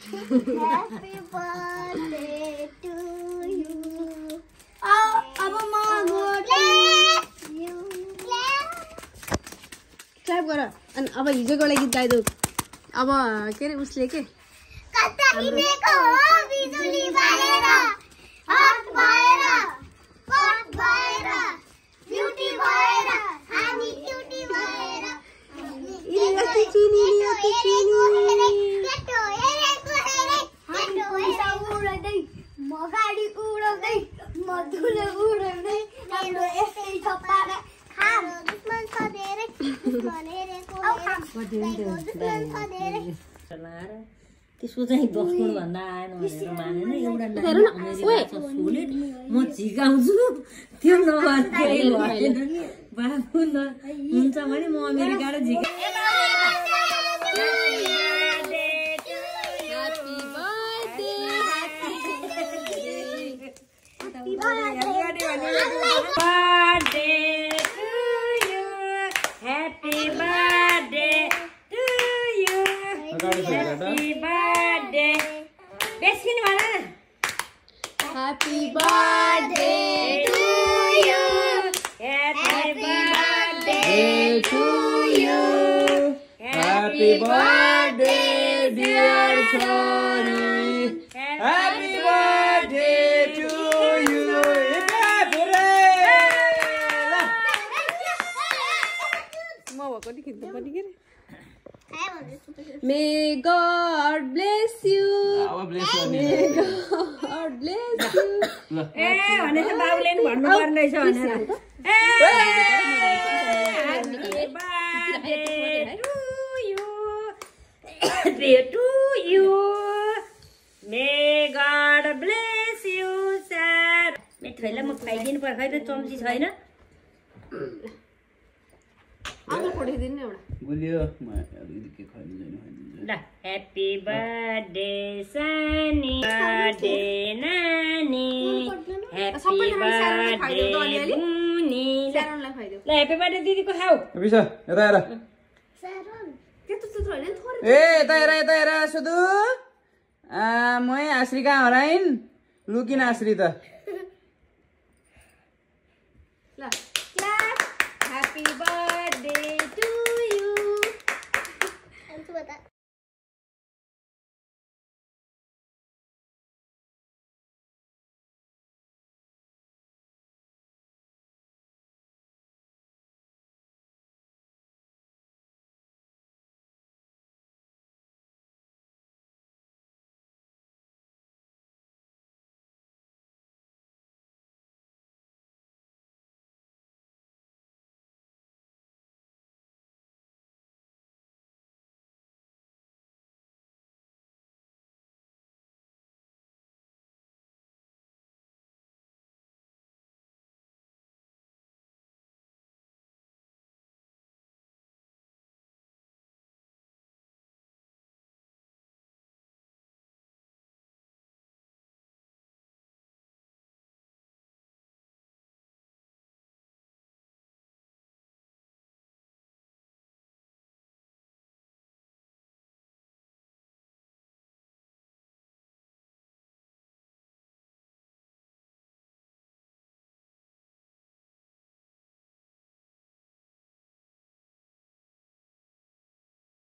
Happy birthday to you. अब म clap गर अनि अब हिजोको लागि गीत गाइदेऊ अब के रे उसले के कता हिँडेको हो बिजुली बालेर हात भएर पट भएर ब्युटी भएर हामी क्युटी भएर इलियति चिनी केटो हेरेको हेरे केटो पैसा उडाउँदै म गाडी उडाउँदै म धुलो उडाउँदै हाम्रो यस्तै छ पारा हाम्रो दुश्मन छ धेरै दुश्मन हेरेको दुश्मन छ धेरै त्यसको चाहिँ 10 गुण भन्दा आएन भनेर मानेन एउटा सोले म झिकाउँछु त्यो नभए केही भएन बाबु न हुन्छ भने म अमेरिका र झिका Happy birthday to you. Happy birthday to you. Happy birthday dear Chori. Happy birthday to you. May God bless you. May God bless you. भने चाहिँ बाबुले नि भन्नु पर्ने छ भनेर to you. May God bless you, sir. मिठोलाई म खाइदिनु पर्छ खै त चम्ची छैन आमा पठाइदिनु नि एउटा गुलियो म अलिकति के खाइदिनु ल ह्यापी बर्थडे सानी बर्थडे नानी ह्यापी बर्थडे मुनी सारोनलाई खुवाइदेऊ ल ह्यापी बर्थडे दिदीको खाऊ बिसा यता हेर त्यस्तो त्यस्तो हैन थोरै ए यता हेर सुदु म आश्री कहाँ हराइन् लुकिन आश्री त ल